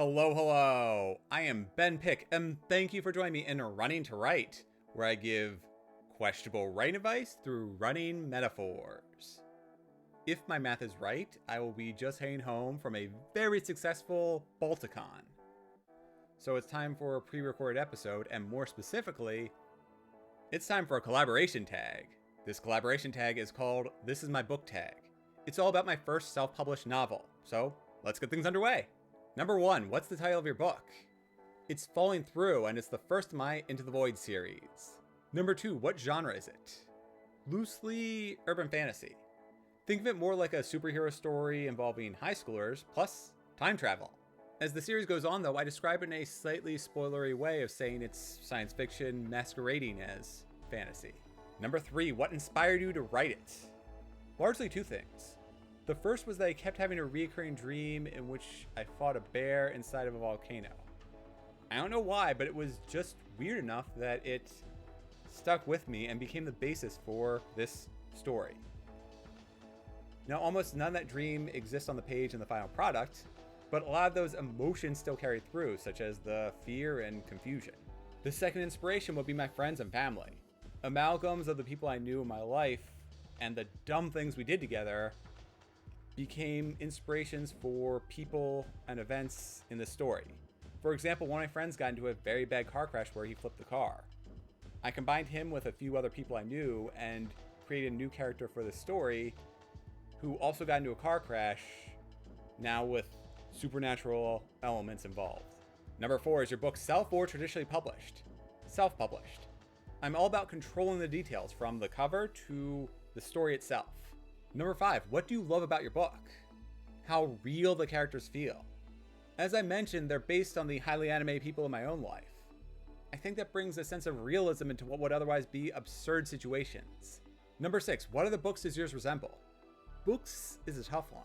Hello. I am Ben Pick, and thank you for joining me in Running to Write, where I give questionable writing advice through running metaphors. If my math is right, I will be just heading home from a very successful Balticon. So it's time for a pre-recorded episode, and more specifically, it's time for a collaboration tag. This collaboration tag is called This Is My Book Tag. It's all about my first self-published novel, so let's get things underway. Number 1, what's the title of your book? It's Falling Through, and it's the first of my Into the Void series. Number 2, what genre is it? Loosely urban fantasy. Think of it more like a superhero story involving high schoolers, plus time travel. As the series goes on though, I describe it in a slightly spoilery way of saying it's science fiction masquerading as fantasy. Number 3, what inspired you to write it? Largely 2 things. The first was that I kept having a recurring dream in which I fought a bear inside of a volcano. I don't know why, but it was just weird enough that it stuck with me and became the basis for this story. Now, almost none of that dream exists on the page in the final product, but a lot of those emotions still carry through, such as the fear and confusion. The second inspiration would be my friends and family. Amalgams of the people I knew in my life and the dumb things we did together became inspirations for people and events in the story. For example, one of my friends got into a very bad car crash where he flipped the car. I combined him with a few other people I knew and created a new character for the story who also got into a car crash, now with supernatural elements involved. Number 4, is your book self or traditionally published? Self-published. I'm all about controlling the details from the cover to the story itself. Number 5, what do you love about your book? How real the characters feel. As I mentioned, they're based on the highly animated people in my own life. I think that brings a sense of realism into what would otherwise be absurd situations. Number 6, what other books does yours resemble? Books is a tough one.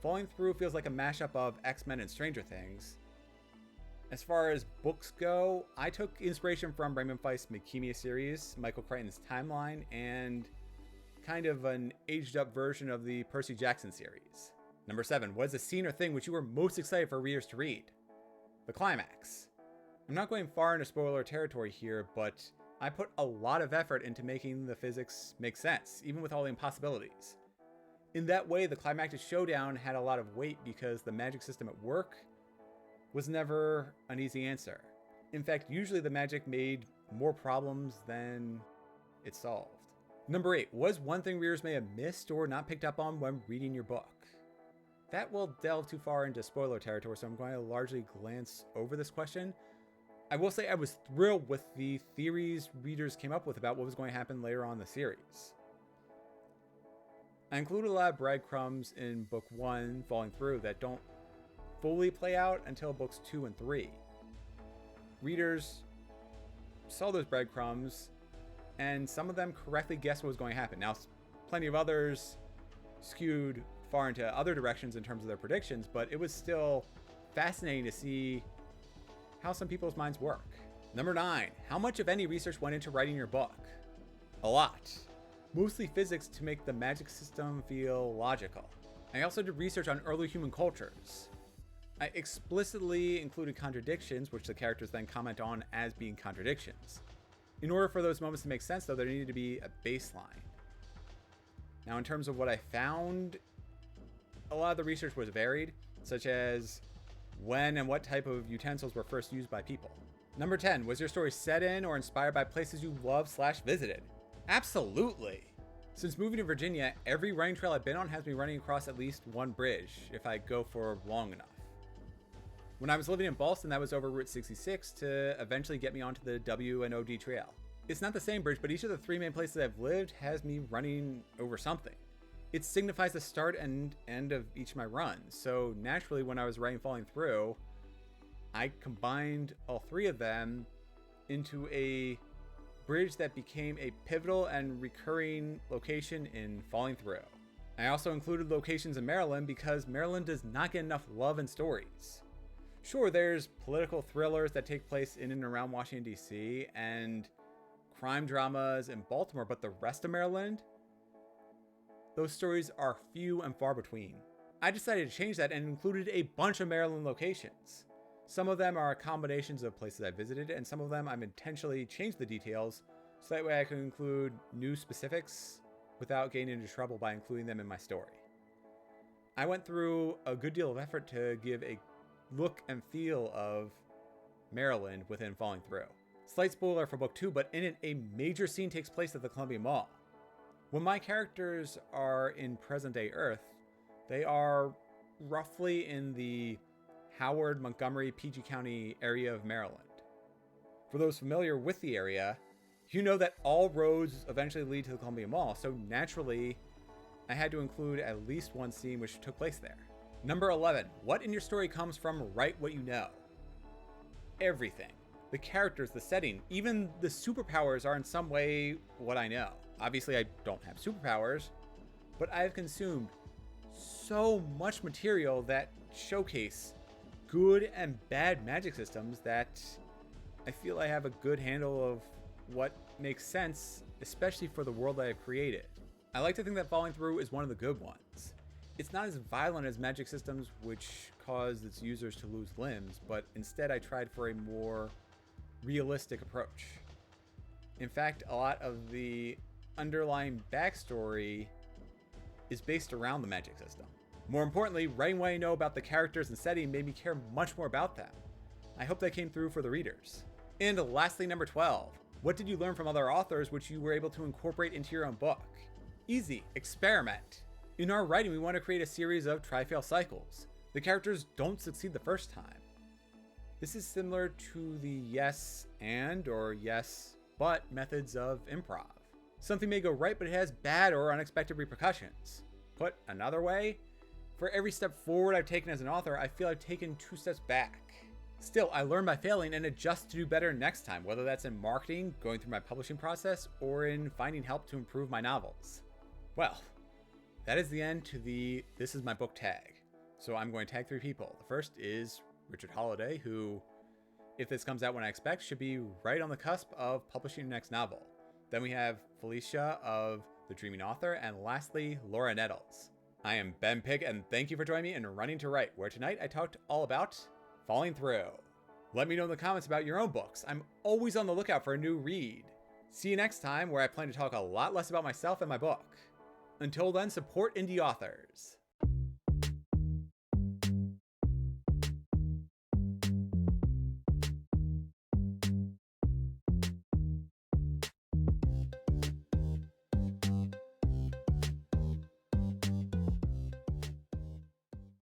Falling Through feels like a mashup of X-Men and Stranger Things. As far as books go, I took inspiration from Raymond Feist's Mechemia series, Michael Crichton's Timeline, and kind of an aged up version of the Percy Jackson series. Number 7, what is the scene or thing which you were most excited for readers to read? The climax. I'm not going far into spoiler territory here, but I put a lot of effort into making the physics make sense, even with all the impossibilities. In that way, the climactic showdown had a lot of weight because the magic system at work was never an easy answer. In fact, usually the magic made more problems than it solved. Number 8, what is one thing readers may have missed or not picked up on when reading your book? That will delve too far into spoiler territory, so I'm going to largely glance over this question. I will say I was thrilled with the theories readers came up with about what was going to happen later on in the series. I included a lot of breadcrumbs in book 1, Falling Through, that don't fully play out until books 2 and 3. Readers saw those breadcrumbs, and some of them correctly guessed what was going to happen. Now, plenty of others skewed far into other directions in terms of their predictions, but it was still fascinating to see how some people's minds work. Number 9, how much of any research went into writing your book? A lot. Mostly physics to make the magic system feel logical. I also did research on early human cultures. I explicitly included contradictions, which the characters then comment on as being contradictions. In order for those moments to make sense, though, there needed to be a baseline. Now, in terms of what I found, a lot of the research was varied, such as when and what type of utensils were first used by people. Number 10, was your story set in or inspired by places you loved/visited? Absolutely. Since moving to Virginia, every running trail I've been on has me running across at least one bridge, if I go for long enough. When I was living in Boston, that was over Route 66 to eventually get me onto the W&OD trail. It's not the same bridge, but each of the 3 main places I've lived has me running over something. It signifies the start and end of each of my runs, so naturally when I was writing Falling Through, I combined all 3 of them into a bridge that became a pivotal and recurring location in Falling Through. I also included locations in Maryland because Maryland does not get enough love in stories. Sure, there's political thrillers that take place in and around Washington, D.C., and crime dramas in Baltimore, but the rest of Maryland, those stories are few and far between. I decided to change that and included a bunch of Maryland locations. Some of them are combinations of places I visited, and some of them I've intentionally changed the details so that way I can include new specifics without getting into trouble by including them in my story. I went through a good deal of effort to give a look and feel of Maryland within Falling Through. Slight spoiler for book 2, but in it, a major scene takes place at the Columbia Mall. When my characters are in present-day Earth, they are roughly in the Howard, Montgomery, PG County area of Maryland. For those familiar with the area, you know that all roads eventually lead to the Columbia Mall, so naturally, I had to include at least one scene which took place there. Number 11. What in your story comes from Write What You Know? Everything. The characters, the setting, even the superpowers are in some way what I know. Obviously, I don't have superpowers, but I have consumed so much material that showcase good and bad magic systems that I feel I have a good handle of what makes sense, especially for the world that I've created. I like to think that Falling Through is one of the good ones. It's not as violent as magic systems which cause its users to lose limbs, but instead I tried for a more realistic approach. In fact, a lot of the underlying backstory is based around the magic system. More importantly, writing what I know about the characters and setting made me care much more about them. I hope that came through for the readers. And lastly, number 12. What did you learn from other authors which you were able to incorporate into your own book? Easy. Experiment. In our writing, we want to create a series of try-fail cycles. The characters don't succeed the first time. This is similar to the yes and or yes but methods of improv. Something may go right, but it has bad or unexpected repercussions. Put another way, for every step forward I've taken as an author, I feel I've taken 2 steps back. Still, I learn by failing and adjust to do better next time, whether that's in marketing, going through my publishing process, or in finding help to improve my novels. Well, that is the end to the This Is My Book tag. So I'm going to tag 3 people. The first is Richard Holiday, who, if this comes out when I expect, should be right on the cusp of publishing the next novel. Then we have Felicia of The Dreaming Author, and lastly, Laura Nettles. I am Ben Pig, and thank you for joining me in Running to Write, where tonight I talked all about Falling Through. Let me know in the comments about your own books. I'm always on the lookout for a new read. See you next time, where I plan to talk a lot less about myself and my book. Until then, support indie authors.